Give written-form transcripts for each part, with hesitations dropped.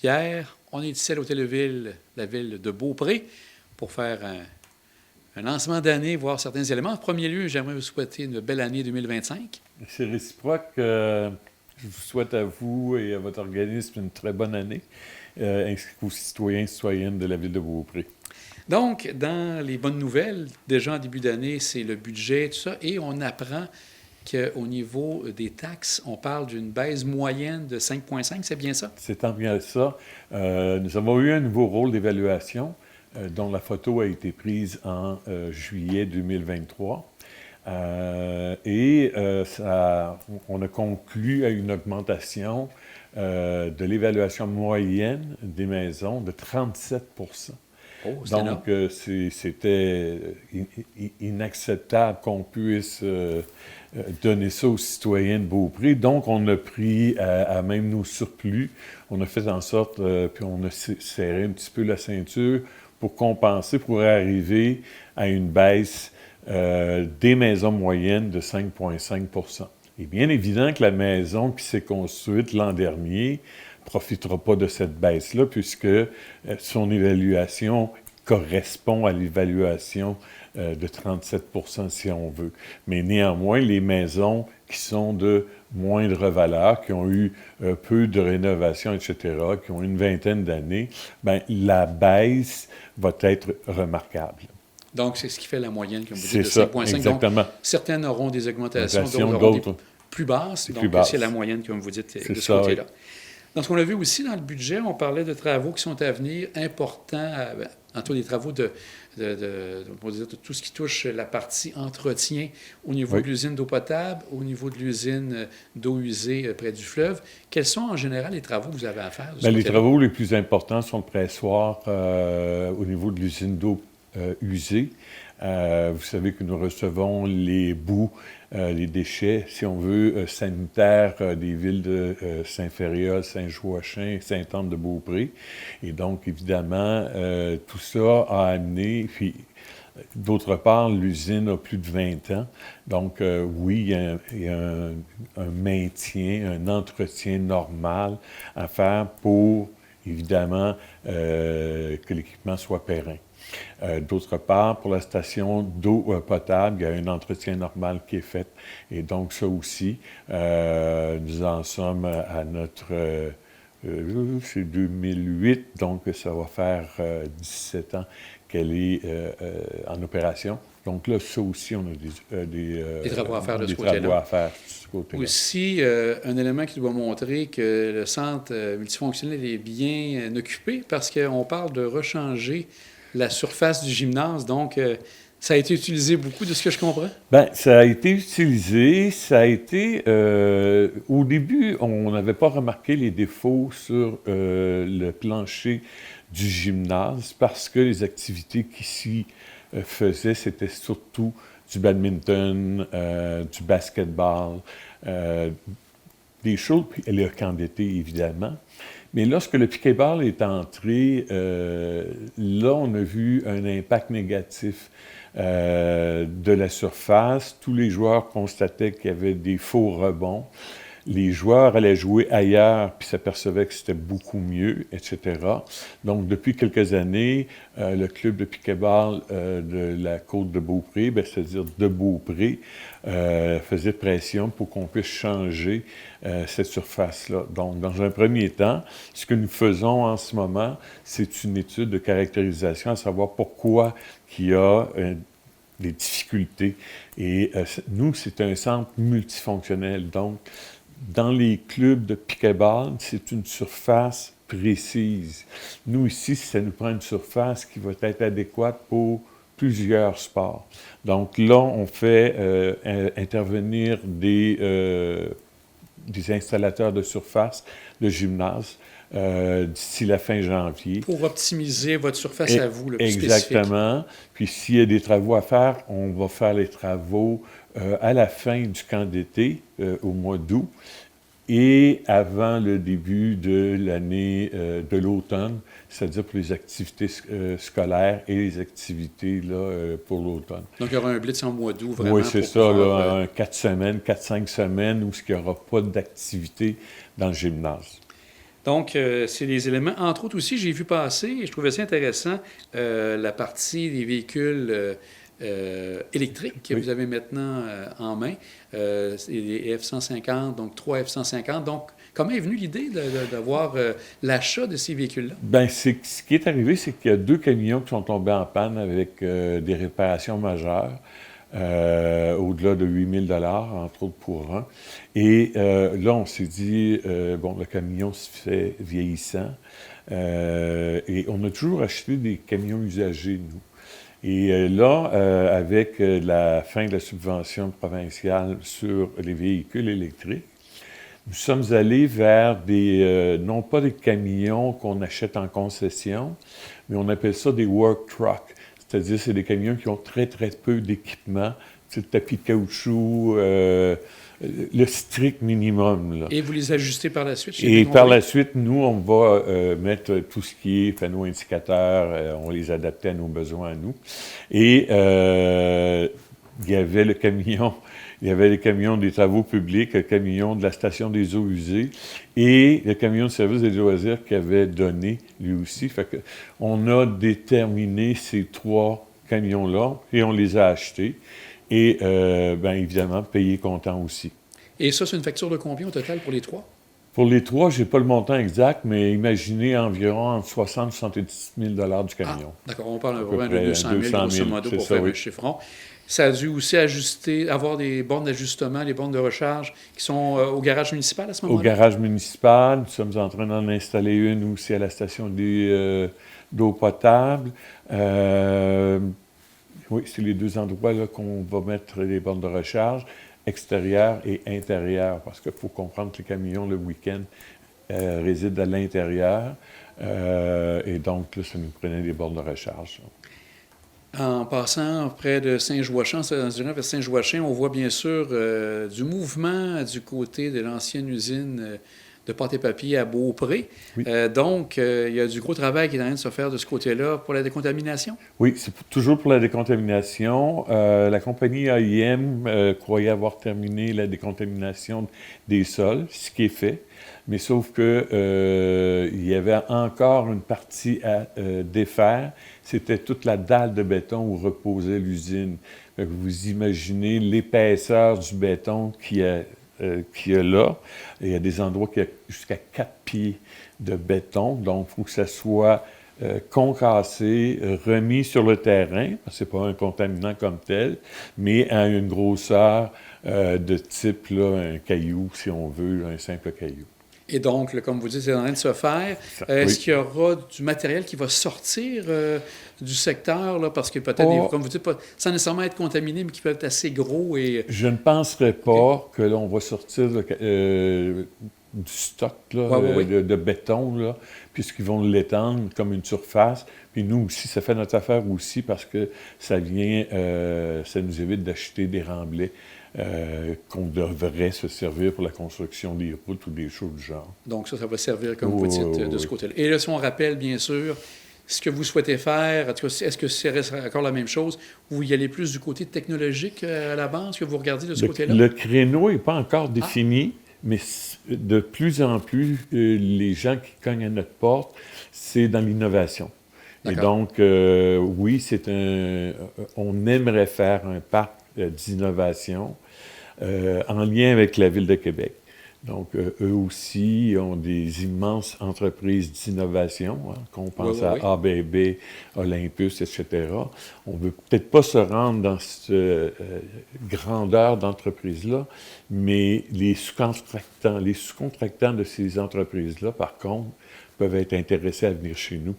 Pierre, on est ici à l'Hôtel de Ville, la ville de Beaupré, pour faire un lancement d'année, voir certains éléments. En premier lieu, j'aimerais vous souhaiter une belle année 2025. C'est réciproque. Je vous souhaite à vous et à votre organisme une très bonne année, ainsi qu'aux citoyens et citoyennes de la ville de Beaupré. Donc, dans les bonnes nouvelles, déjà en début d'année, c'est le budget, tout ça, et on apprend qu'au niveau des taxes, on parle d'une baisse moyenne de 5,5, c'est bien ça? C'est tant bien ça. Nous avons eu un nouveau rôle d'évaluation dont la photo a été prise en juillet 2023. On a conclu à une augmentation de l'évaluation moyenne des maisons de 37 %. Oh, c'est énorme. Donc, c'était inacceptable qu'on puisse donner ça aux citoyens de Beaupré. Donc, on a pris à même nos surplus, on a fait en sorte, puis on a serré un petit peu la ceinture pour compenser, pour arriver à une baisse des maisons moyennes de 5,5 %. Il est bien évident que la maison qui s'est construite l'an dernier ne profitera pas de cette baisse-là, puisque son évaluation correspond à l'évaluation de 37 % si on veut. Mais néanmoins, les maisons qui sont de moindre valeur, qui ont eu peu de rénovation, etc., qui ont une vingtaine d'années, bien, la baisse va être remarquable. Donc, c'est ce qui fait la moyenne, comme vous dites, C'est de ça, 5,5. exactement. Donc, certaines auront des augmentations, d'autres auront d'autres. des plus basses. C'est Donc, plus basse. c'est la moyenne, comme vous dites, C'est de ce ça, côté-là. oui. Dans ce qu'on a vu aussi dans le budget, on parlait de travaux qui sont à venir importants, entre les travaux de tout ce qui touche la partie entretien au niveau de l'usine d'eau potable, au niveau de l'usine d'eau usée près du fleuve. Quels sont en général les travaux que vous avez à faire? Bien, les travaux les plus importants sont le pressoir au niveau de l'usine d'eau usée. Vous savez que nous recevons les boues, les déchets, si on veut, sanitaires des villes de Saint-Féréol, Saint-Joachim, Sainte-Anne-de-Beaupré. Et donc, évidemment, tout ça a amené, puis d'autre part, l'usine a plus de 20 ans. Donc, oui, il y a un maintien, un entretien normal à faire pour, évidemment, que l'équipement soit périn. D'autre part, pour la station d'eau potable, il y a un entretien normal qui est fait. Et donc, ça aussi, nous en sommes à notre... c'est 2008, donc ça va faire 17 ans qu'elle est en opération. Donc là, ça aussi, on a des travaux à faire de ce côté-là. côté-là. À faire de ce côté-là. Aussi, un élément qui doit montrer que le centre multifonctionnel est bien occupé parce qu'on parle de rechanger la surface du gymnase. Donc, ça a été utilisé beaucoup, de ce que je comprends? Bien, ça a été utilisé. Ça a été... au début, on n'avait pas remarqué les défauts sur le plancher du gymnase parce que les activités qui s'y faisaient, c'était surtout du badminton, du basketball, des choses, puis le camp d'été, évidemment. Mais lorsque le piquet-ball est entré, là, on a vu un impact négatif de la surface. Tous les joueurs constataient qu'il y avait des faux rebonds. Les joueurs allaient jouer ailleurs, puis s'apercevaient que c'était beaucoup mieux, etc. Donc, depuis quelques années, le club de piquet-ball de la côte de Beaupré, c'est-à-dire de Beaupré, faisait pression pour qu'on puisse changer cette surface-là. Donc, dans un premier temps, ce que nous faisons en ce moment, c'est une étude de caractérisation, à savoir pourquoi il y a des difficultés. Et nous, c'est un centre multifonctionnel. Donc, dans les clubs de piquet-ball, c'est une surface précise. Nous, ici, ça nous prend une surface qui va être adéquate pour plusieurs sports. Donc là, on fait intervenir des installateurs de surface de gymnase d'ici la fin janvier. Pour optimiser votre surface à vous, le plus exactement. Spécifique. Puis s'il y a des travaux à faire, on va faire les travaux à la fin du camp d'été, au mois d'août, et avant le début de l'année de l'automne, c'est-à-dire pour les activités scolaires et les activités là, pour l'automne. Donc, il y aura un blitz en mois d'août, vraiment? Oui, c'est ça, là, 4 semaines, 4-5 semaines où il n'y aura pas d'activité dans le gymnase. Donc, c'est des éléments. Entre autres aussi, j'ai vu passer, et je trouvais ça intéressant, la partie des véhicules électriques que Oui. vous avez maintenant en main. C'est les F-150, donc 3 F-150. Donc, comment est venue l'idée d'avoir l'achat de ces véhicules-là? Ben, ce qui est arrivé, c'est qu'il y a 2 camions qui sont tombés en panne avec des réparations majeures, au-delà de 8 000 entre autres pour un. Et là, on s'est dit, bon, le camion se fait vieillissant, et on a toujours acheté des camions usagés, nous. Et là, avec la fin de la subvention provinciale sur les véhicules électriques, nous sommes allés vers non pas des camions qu'on achète en concession, mais on appelle ça des work trucks. C'est-à-dire, c'est des camions qui ont très, très peu d'équipement, le tapis de caoutchouc, le strict minimum, là. Et vous les ajustez par la suite? Et par la suite, nous, on va mettre tout ce qui est panneaux indicateurs, on les adapter à nos besoins à nous. Et il y avait le camion, il y avait les camions des travaux publics, le camion de la station des eaux usées et le camion de service des loisirs qui avait donné, lui aussi. Fait que on a déterminé ces 3 camions-là et on les a achetés. Et, bien évidemment, payé comptant aussi. Et ça, c'est une facture de combien au total pour les 3? Pour les 3, je n'ai pas le montant exact, mais imaginez environ entre 60 et 70 000 du camion. D'accord, on parle à peu peu près de près 200 000, 200 grosso 000, modo, c'est pour ça, faire oui. un chiffron. Ça a dû aussi avoir des bornes d'ajustement, les bornes de recharge qui sont au garage municipal à ce Au moment-là? garage municipal, nous sommes en train d'en installer une aussi à la station d'eau potable. Oui, c'est les 2 endroits là, qu'on va mettre les bornes de recharge, extérieures et intérieures, parce qu'il faut comprendre que les camions, le week-end, résident à l'intérieur. Et donc, là, ça nous prenait des bornes de recharge. En passant près de Saint-Joachim, vers Saint-Joachim, on voit bien sûr du mouvement du côté de l'ancienne usine de pâte et papier à Beaupré. Oui. Donc, il y a du gros travail qui est en train de se faire de ce côté-là pour la décontamination. Oui, c'est toujours pour la décontamination. La compagnie AIM croyait avoir terminé la décontamination des sols, ce qui est fait. Mais sauf que il y avait encore une partie à défaire. C'était toute la dalle de béton où reposait l'usine. Fait que vous imaginez l'épaisseur du béton qu'il y a là. Il y a des endroits qui ont jusqu'à 4 pieds de béton. Donc, il faut que ça soit concassé, remis sur le terrain, parce que ce n'est pas un contaminant comme tel, mais à une grosseur de type là, un caillou, si on veut, un simple caillou. Et donc, là, comme vous dites, c'est en train de se faire. Est-ce qu'il y aura du matériel qui va sortir du secteur, là, parce que peut-être, comme vous dites, pas, sans nécessairement être contaminé, mais qui peut être assez gros et... Je ne penserais pas que là, on va sortir du stock là, de béton, là, puisqu'ils vont l'étendre comme une surface. Puis nous aussi, ça fait notre affaire aussi parce que ça nous évite d'acheter des remblais qu'on devrait se servir pour la construction des routes ou des choses du genre. Donc ça va servir, comme vous dites, de ce côté-là. Et là, si on rappelle, bien sûr, ce que vous souhaitez faire, en tout cas, est-ce que c'est encore la même chose? Vous y allez plus du côté technologique à la base que vous regardez de ce côté-là? Le créneau n'est pas encore défini, mais de plus en plus, les gens qui cognent à notre porte, c'est dans l'innovation. Et donc, oui, on aimerait faire un parc d'innovation en lien avec la Ville de Québec. Donc, eux aussi ont des immenses entreprises d'innovation, hein, qu'on pense à ABB, Olympus, etc. On ne veut peut-être pas se rendre dans cette grandeur d'entreprise-là, mais les sous-contractants de ces entreprises-là, par contre, peuvent être intéressés à venir chez nous.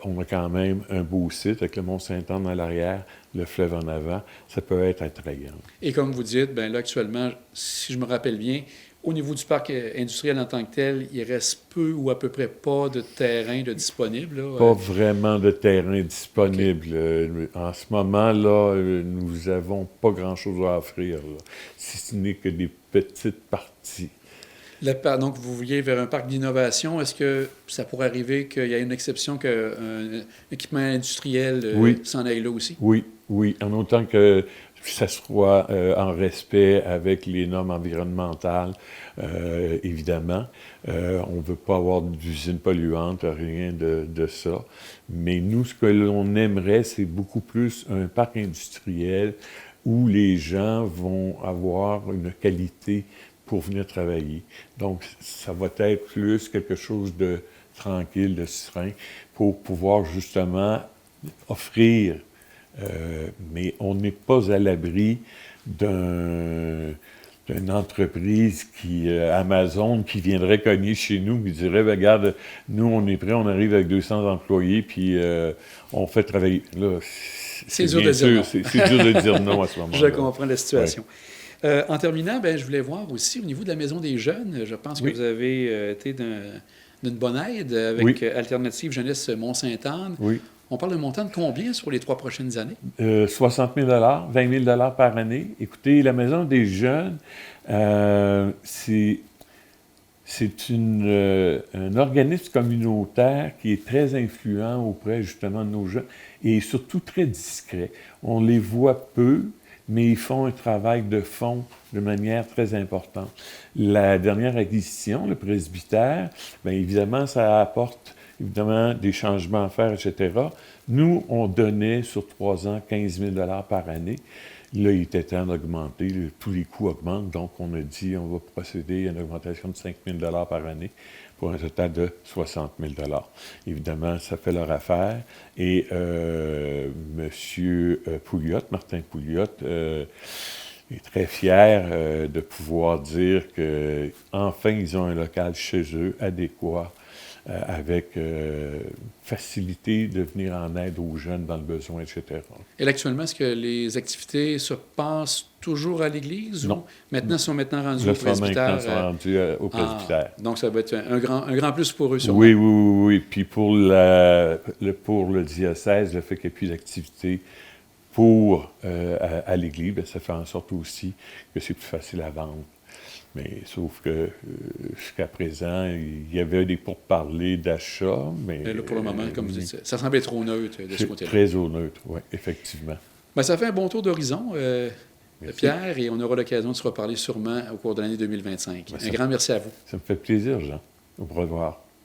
On a quand même un beau site avec le Mont-Saint-Anne à l'arrière, le fleuve en avant. Ça peut être attrayant. Et comme vous dites, bien là, actuellement, si je me rappelle bien, au niveau du parc industriel en tant que tel, il reste peu ou à peu près pas de terrain disponible. Là. Pas vraiment de terrain disponible. Okay. En ce moment, là, nous n'avons pas grand-chose à offrir, là, si ce n'est que des petites parties. Donc, vous vouliez vers un parc d'innovation. Est-ce que ça pourrait arriver qu'il y ait une exception qu'un équipement industriel s'en aille là aussi? Oui. En autant que ça soit en respect avec les normes environnementales, évidemment. On ne veut pas avoir d'usines polluantes, rien de ça. Mais nous, ce que l'on aimerait, c'est beaucoup plus un parc industriel où les gens vont avoir une qualité pour venir travailler. Donc, ça va être plus quelque chose de tranquille, de serein, pour pouvoir justement offrir. Mais on n'est pas à l'abri d'une entreprise Amazon, qui viendrait cogner chez nous, qui dirait, ben, regarde, nous, on est prêts, on arrive avec 200 employés, puis on fait travailler. Là, c'est dur de dire non. C'est dur de dire non à ce moment-là. Je comprends la situation. Ouais. En terminant, ben, je voulais voir aussi, au niveau de la Maison des jeunes, je pense que vous avez été d'une bonne aide avec Alternative Jeunesse Mont-Sainte-Anne. Oui. On parle de montant de combien sur les 3 prochaines années? 60 000 $, 20 000 $ par année. Écoutez, la Maison des jeunes, c'est un organisme communautaire qui est très influent auprès justement de nos jeunes et surtout très discret. On les voit peu, mais ils font un travail de fond de manière très importante. La dernière acquisition, le presbytère, bien évidemment, ça apporte évidemment des changements à faire, etc. Nous, on donnait sur 3 ans 15 000 $ par année. Là, il était temps d'augmenter. Tous les coûts augmentent, donc on a dit on va procéder à une augmentation de 5 000 $ par année pour un total de 60 000 $. Évidemment, ça fait leur affaire. Et M. Pouliot, Martin Pouliot, est très fier de pouvoir dire qu'enfin, ils ont un local chez eux adéquat, avec facilité de venir en aide aux jeunes dans le besoin, etc. Et là, actuellement, est-ce que les activités se passent toujours à l'église? Non. Ou maintenant, sont rendus au presbytère? Maintenant, sont rendus au presbytère. Donc, ça va être un grand plus pour eux, sûrement. Oui. Puis pour le diocèse, le fait qu'il n'y ait plus d'activité à l'église, bien, ça fait en sorte aussi que c'est plus facile à vendre. Mais sauf que jusqu'à présent, il y avait des pourparlers d'achat, mais... là, pour le moment, comme vous dites, ça semblait trop neutre de ce côté-là. Très au neutre, oui, effectivement. Bien, ça fait un bon tour d'horizon, Pierre, et on aura l'occasion de se reparler sûrement au cours de l'année 2025. Un grand merci à vous. Ça me fait plaisir, Jean. Au revoir.